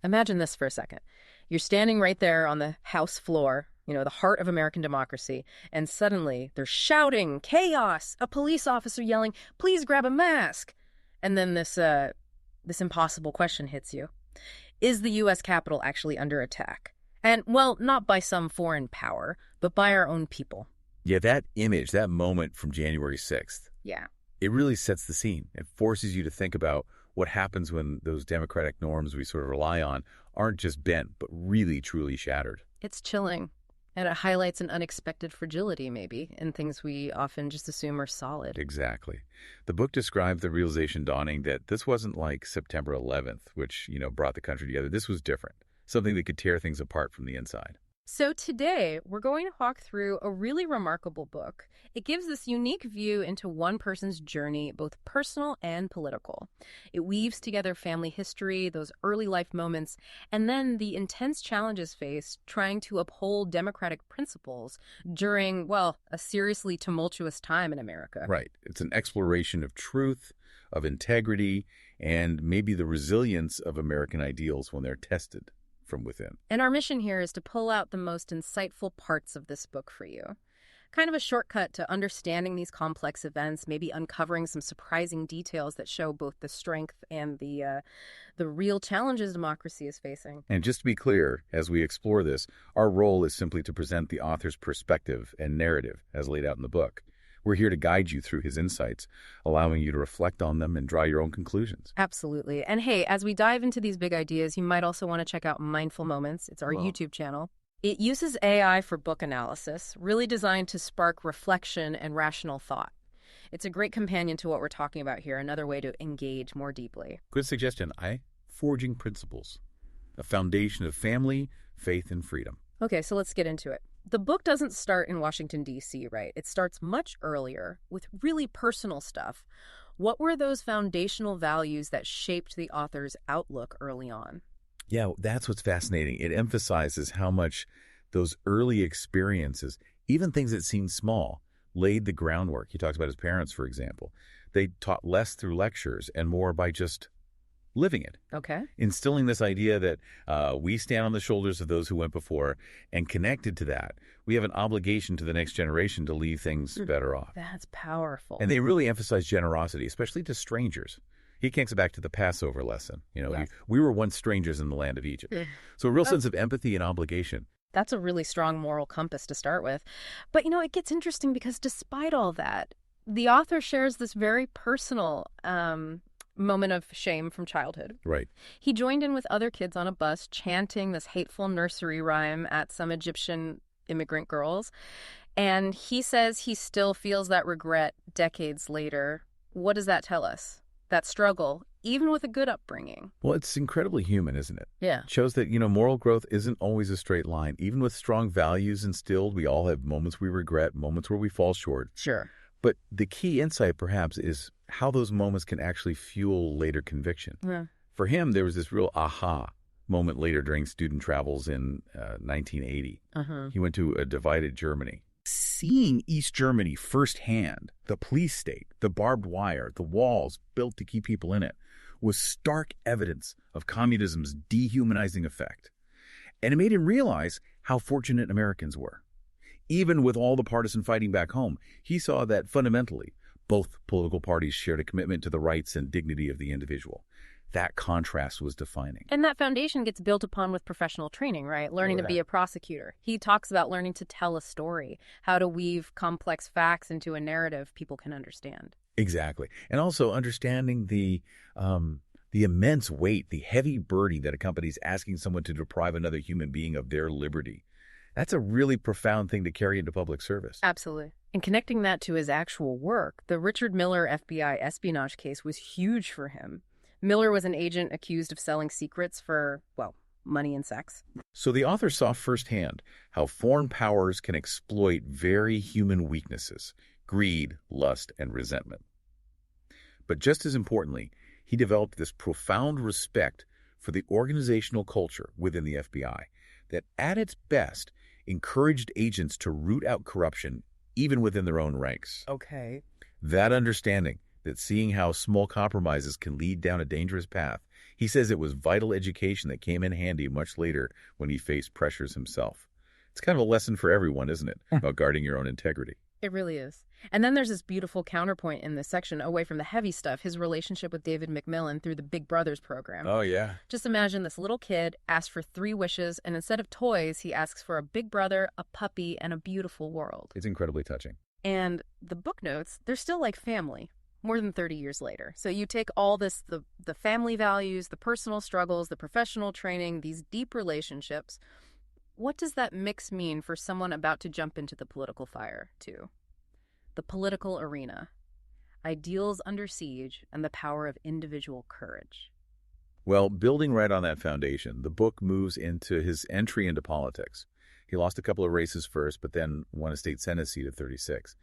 Imagine this for a second. You're standing right there on the House floor, the heart of American democracy, and suddenly they're shouting, chaos, a police officer yelling, please grab a mask. And then this impossible question hits you. Is the U.S. Capitol actually under attack? And, well, not by some foreign power, but by our own people. Yeah, that image, that moment from January 6th, Yeah. it really sets the scene. It forces you to think about what happens when those democratic norms we sort of rely on aren't just bent, but really, truly shattered. It's chilling. And it highlights an unexpected fragility, maybe, in things we often just assume are solid. Exactly. The book described the realization dawning that this wasn't like September 11th, which, brought the country together. This was different, something that could tear things apart from the inside. So today, we're going to walk through a really remarkable book. It gives this unique view into one person's journey, both personal and political. It weaves together family history, those early life moments, and then the intense challenges faced trying to uphold democratic principles during, well, a seriously tumultuous time in America. Right. It's an exploration of truth, of integrity, and maybe the resilience of American ideals when they're tested from within. And our mission here is to pull out the most insightful parts of this book for you. Kind of a shortcut to understanding these complex events, maybe uncovering some surprising details that show both the strength and the real challenges democracy is facing. And just to be clear, as we explore this, our role is simply to present the author's perspective and narrative as laid out in the book. We're here to guide you through his insights, allowing you to reflect on them and draw your own conclusions. Absolutely. And hey, as we dive into these big ideas, you might also want to check out Mindful Moments. It's our YouTube channel. It uses AI for book analysis, really designed to spark reflection and rational thought. It's a great companion to what we're talking about here, another way to engage more deeply. Good suggestion. Forging Principles, a foundation of family, faith, and freedom. Okay, so let's get into it. The book doesn't start in Washington, D.C., right? It starts much earlier with really personal stuff. What were those foundational values that shaped the author's outlook early on? Yeah, that's what's fascinating. It emphasizes how much those early experiences, even things that seemed small, laid the groundwork. He talks about his parents, for example. They taught less through lectures and more by just living it. Okay. Instilling this idea that we stand on the shoulders of those who went before, and connected to that, we have an obligation to the next generation to leave things better off. That's powerful. And they really emphasize generosity, especially to strangers. He connects it back to the Passover lesson. Yes. We were once strangers in the land of Egypt. So a real sense of empathy and obligation. That's a really strong moral compass to start with. But, it gets interesting because despite all that, the author shares this very personal moment of shame from childhood. Right. He joined in with other kids on a bus chanting this hateful nursery rhyme at some Egyptian immigrant girls. And he says he still feels that regret decades later. What does that tell us? That struggle, even with a good upbringing. Well, it's incredibly human, isn't it? Yeah. It shows that, moral growth isn't always a straight line. Even with strong values instilled, we all have moments we regret, moments where we fall short. Sure. But the key insight, perhaps, is how those moments can actually fuel later conviction. Yeah. For him, there was this real aha moment later during student travels in 1980. He went to a divided Germany. Seeing East Germany firsthand, the police state, the barbed wire, the walls built to keep people in it, was stark evidence of communism's dehumanizing effect. And it made him realize how fortunate Americans were. Even with all the partisan fighting back home, he saw that fundamentally, both political parties shared a commitment to the rights and dignity of the individual. That contrast was defining. And that foundation gets built upon with professional training, right? Learning to be a prosecutor. He talks about learning to tell a story, how to weave complex facts into a narrative people can understand. Exactly. And also understanding the immense weight, the heavy burden that accompanies asking someone to deprive another human being of their liberty. That's a really profound thing to carry into public service. Absolutely. And connecting that to his actual work, the Richard Miller FBI espionage case was huge for him. Miller was an agent accused of selling secrets for, well, money and sex. So the author saw firsthand how foreign powers can exploit very human weaknesses, greed, lust, and resentment. But just as importantly, he developed this profound respect for the organizational culture within the FBI that, at its best, encouraged agents to root out corruption even within their own ranks. Okay. That understanding, that seeing how small compromises can lead down a dangerous path, He says it was vital education that came in handy much later when he faced pressures himself. It's kind of a lesson for everyone, isn't it, about guarding your own integrity? It really is. And then there's this beautiful counterpoint in this section, away from the heavy stuff, his relationship with David McMillan through the Big Brothers program. Oh, yeah. Just imagine this little kid asks for 3 wishes, and instead of toys, he asks for a big brother, a puppy, and a beautiful world. It's incredibly touching. And the book notes, they're still like family, more than 30 years later. So you take all this, the family values, the personal struggles, the professional training, these deep relationships. What does that mix mean for someone about to jump into the political fire, too? The political arena, ideals under siege, and the power of individual courage. Well, building right on that foundation, the book moves into his entry into politics. He lost a couple of races first, but then won a state Senate seat at 36.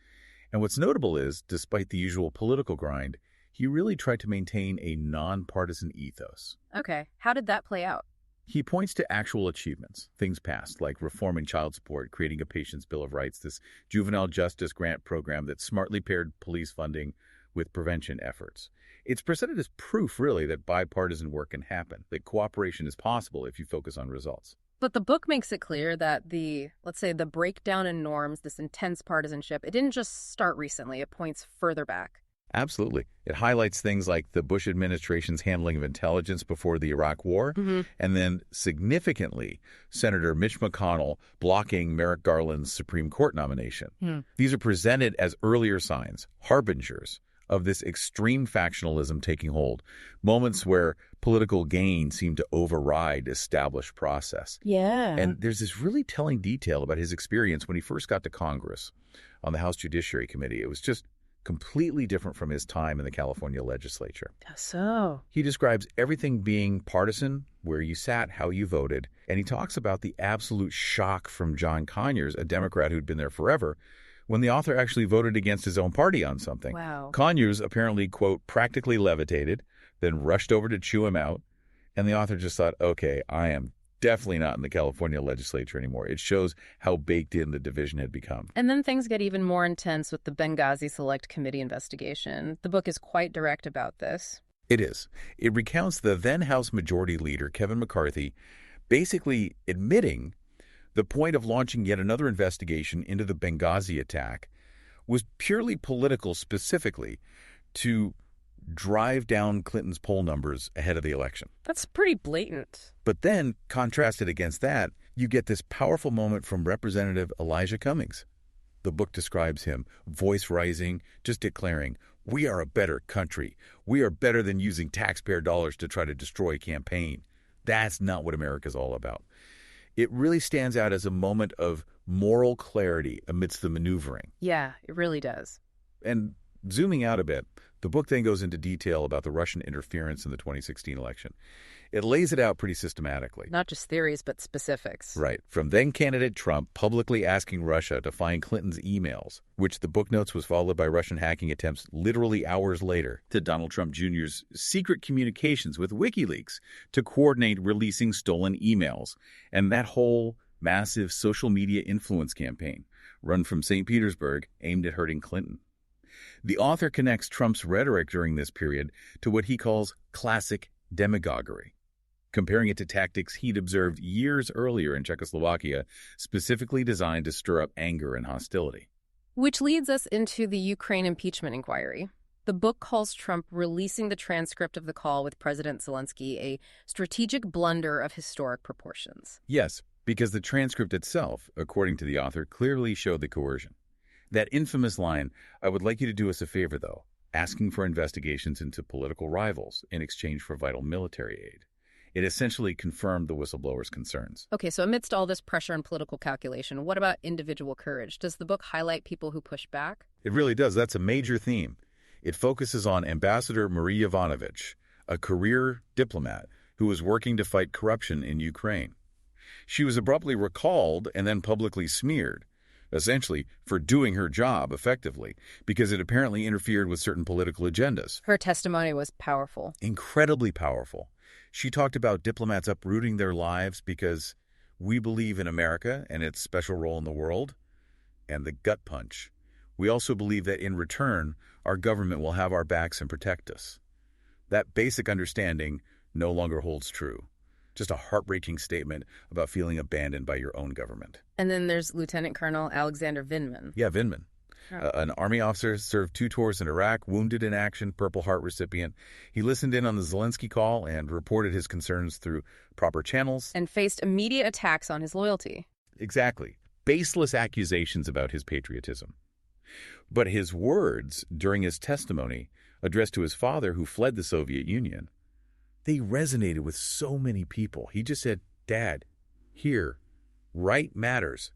And what's notable is, despite the usual political grind, he really tried to maintain a nonpartisan ethos. Okay, how did that play out? He points to actual achievements, things passed, like reforming child support, creating a Patient's Bill of Rights, this juvenile justice grant program that smartly paired police funding with prevention efforts. It's presented as proof, really, that bipartisan work can happen, that cooperation is possible if you focus on results. But the book makes it clear that let's say the breakdown in norms, this intense partisanship, it didn't just start recently, it points further back. Absolutely. It highlights things like the Bush administration's handling of intelligence before the Iraq War, and then significantly, Senator Mitch McConnell blocking Merrick Garland's Supreme Court nomination. These are presented as earlier signs, harbingers of this extreme factionalism taking hold, moments where political gain seemed to override established process. Yeah. And there's this really telling detail about his experience when he first got to Congress on the House Judiciary Committee. It was just completely different from his time in the California legislature. So? He describes everything being partisan, where you sat, how you voted, and he talks about the absolute shock from John Conyers, a Democrat who'd been there forever, when the author actually voted against his own party on something. Wow. Conyers apparently, quote, practically levitated, then rushed over to chew him out, and the author just thought, okay, I am definitely not in the California legislature anymore. It shows how baked in the division had become. And then things get even more intense with the Benghazi Select Committee investigation. The book is quite direct about this. It is. It recounts the then House Majority Leader, Kevin McCarthy, basically admitting the point of launching yet another investigation into the Benghazi attack was purely political, specifically to drive down Clinton's poll numbers ahead of the election. That's pretty blatant. But then, contrasted against that, you get this powerful moment from Representative Elijah Cummings. The book describes him, voice rising, just declaring, "We are a better country. We are better than using taxpayer dollars to try to destroy a campaign." That's not what America's all about. It really stands out as a moment of moral clarity amidst the maneuvering. Yeah, it really does. And zooming out a bit, the book then goes into detail about the Russian interference in the 2016 election. It lays it out pretty systematically. Not just theories, but specifics. Right. From then-candidate Trump publicly asking Russia to find Clinton's emails, which the book notes was followed by Russian hacking attempts literally hours later, to Donald Trump Jr.'s secret communications with WikiLeaks to coordinate releasing stolen emails, and that whole massive social media influence campaign run from St. Petersburg aimed at hurting Clinton. The author connects Trump's rhetoric during this period to what he calls classic demagoguery, comparing it to tactics he'd observed years earlier in Czechoslovakia, specifically designed to stir up anger and hostility. Which leads us into the Ukraine impeachment inquiry. The book calls Trump releasing the transcript of the call with President Zelensky a strategic blunder of historic proportions. Yes, because the transcript itself, according to the author, clearly showed the coercion. That infamous line, "I would like you to do us a favor, though," asking for investigations into political rivals in exchange for vital military aid. It essentially confirmed the whistleblower's concerns. Okay, so amidst all this pressure and political calculation, what about individual courage? Does the book highlight people who push back? It really does. That's a major theme. It focuses on Ambassador Marie Yovanovitch, a career diplomat who was working to fight corruption in Ukraine. She was abruptly recalled and then publicly smeared, essentially for doing her job effectively, because it apparently interfered with certain political agendas. Her testimony was powerful. Incredibly powerful. She talked about diplomats uprooting their lives because we believe in America and its special role in the world, and the gut punch. We also believe that in return, our government will have our backs and protect us. That basic understanding no longer holds true. Just a heartbreaking statement about feeling abandoned by your own government. And then there's Lieutenant Colonel Alexander Vindman. Yeah, Vindman. Oh. An Army officer, served 2 tours in Iraq, wounded in action, Purple Heart recipient. He listened in on the Zelensky call and reported his concerns through proper channels. And faced immediate attacks on his loyalty. Exactly. Baseless accusations about his patriotism. But his words during his testimony, addressed to his father who fled the Soviet Union, they resonated with so many people. He just said, "Dad, here, right matters."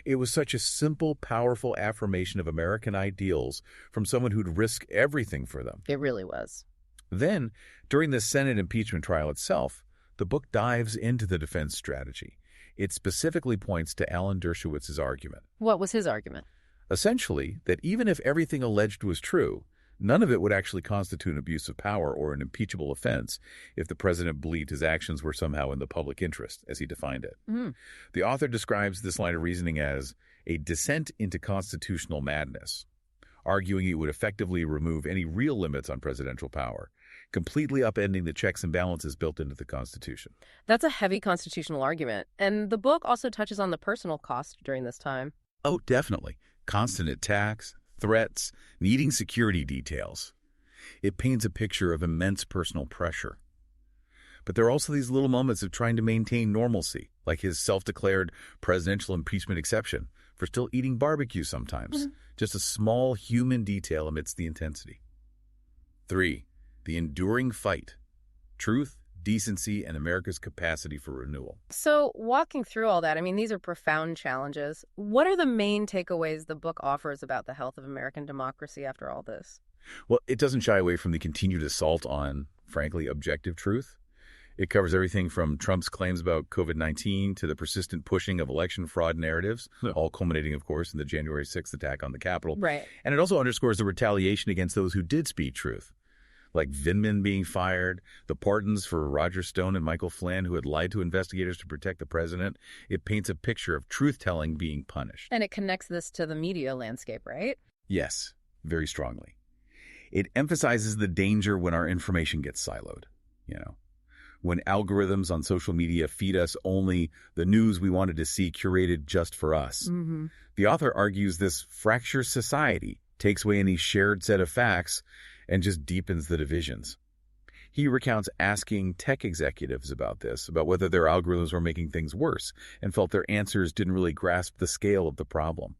It was such a simple, powerful affirmation of American ideals from someone who'd risk everything for them. It really was. Then, during the Senate impeachment trial itself, the book dives into the defense strategy. It specifically points to Alan Dershowitz's argument. What was his argument? Essentially, that even if everything alleged was true, none of it would actually constitute an abuse of power or an impeachable offense if the president believed his actions were somehow in the public interest, as he defined it. The author describes this line of reasoning as a descent into constitutional madness, arguing it would effectively remove any real limits on presidential power, completely upending the checks and balances built into the Constitution. That's a heavy constitutional argument. And the book also touches on the personal cost during this time. Oh, definitely. Constant attacks, threats, needing security details. It paints a picture of immense personal pressure. But there are also these little moments of trying to maintain normalcy, like his self-declared presidential impeachment exception for still eating barbecue sometimes. Just a small human detail amidst the intensity. 3. The enduring fight. Truth, decency, and America's capacity for renewal. So walking through all that, I mean, these are profound challenges. What are the main takeaways the book offers about the health of American democracy after all this? Well, it doesn't shy away from the continued assault on, frankly, objective truth. It covers everything from Trump's claims about COVID-19 to the persistent pushing of election fraud narratives, all culminating, of course, in the January 6th attack on the Capitol. Right. And it also underscores the retaliation against those who did speak truth, like Vindman being fired, the pardons for Roger Stone and Michael Flynn, who had lied to investigators to protect the president. It paints a picture of truth-telling being punished. And it connects this to the media landscape, right? Yes, very strongly. It emphasizes the danger when our information gets siloed, when algorithms on social media feed us only the news we wanted to see curated just for us. The author argues this fractures society, takes away any shared set of facts, and just deepens the divisions. He recounts asking tech executives about this, about whether their algorithms were making things worse, and felt their answers didn't really grasp the scale of the problem.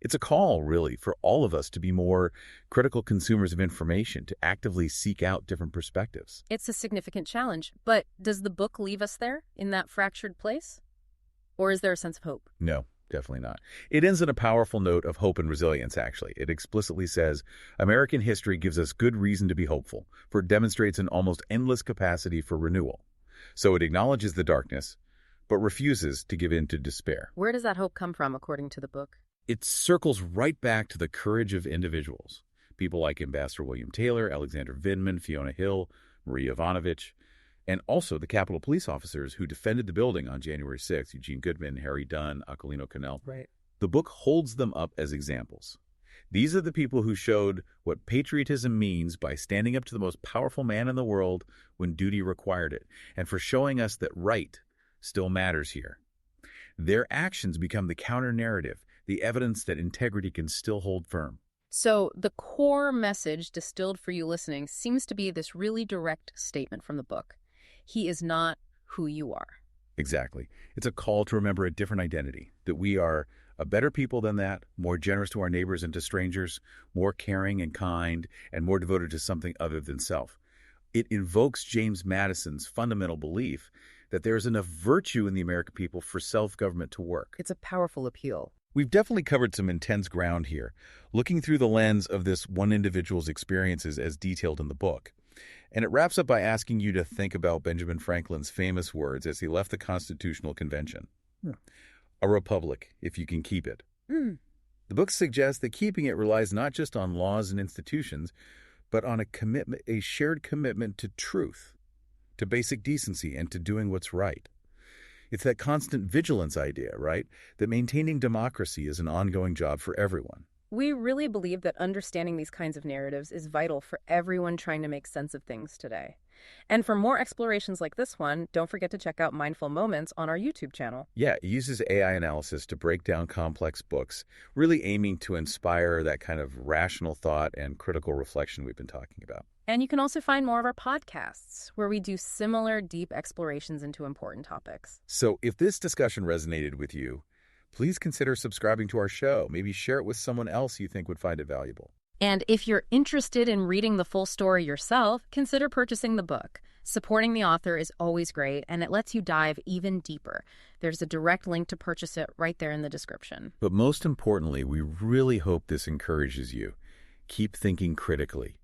It's a call, really, for all of us to be more critical consumers of information, to actively seek out different perspectives. It's a significant challenge, but does the book leave us there, in that fractured place? Or is there a sense of hope? No. Definitely not. It ends on a powerful note of hope and resilience, actually. It explicitly says, American history gives us good reason to be hopeful, for it demonstrates an almost endless capacity for renewal. So it acknowledges the darkness, but refuses to give in to despair. Where does that hope come from, according to the book? It circles right back to the courage of individuals. People like Ambassador William Taylor, Alexander Vindman, Fiona Hill, Marie Yovanovitch, and also the Capitol police officers who defended the building on January 6th, Eugene Goodman, Harry Dunn, Aquilino Connell. Right. The book holds them up as examples. These are the people who showed what patriotism means by standing up to the most powerful man in the world when duty required it, and for showing us that right still matters here. Their actions become the counter-narrative, the evidence that integrity can still hold firm. So the core message distilled for you listening seems to be this really direct statement from the book. He is not who you are. Exactly. It's a call to remember a different identity, that we are a better people than that, more generous to our neighbors and to strangers, more caring and kind, and more devoted to something other than self. It invokes James Madison's fundamental belief that there is enough virtue in the American people for self-government to work. It's a powerful appeal. We've definitely covered some intense ground here, looking through the lens of this one individual's experiences as detailed in the book. And it wraps up by asking you to think about Benjamin Franklin's famous words as he left the Constitutional Convention. A republic, if you can keep it. The book suggests that keeping it relies not just on laws and institutions, but on a shared commitment to truth, to basic decency, and to doing what's right. It's that constant vigilance idea, right? That maintaining democracy is an ongoing job for everyone. We really believe that understanding these kinds of narratives is vital for everyone trying to make sense of things today. And for more explorations like this one, don't forget to check out Mindful Moments on our YouTube channel. Yeah, it uses AI analysis to break down complex books, really aiming to inspire that kind of rational thought and critical reflection we've been talking about. And you can also find more of our podcasts, where we do similar deep explorations into important topics. So if this discussion resonated with you, please consider subscribing to our show. Maybe share it with someone else you think would find it valuable. And if you're interested in reading the full story yourself, consider purchasing the book. Supporting the author is always great, and it lets you dive even deeper. There's a direct link to purchase it right there in the description. But most importantly, we really hope this encourages you. Keep thinking critically,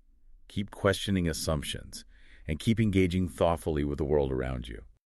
keep questioning assumptions, and keep engaging thoughtfully with the world around you.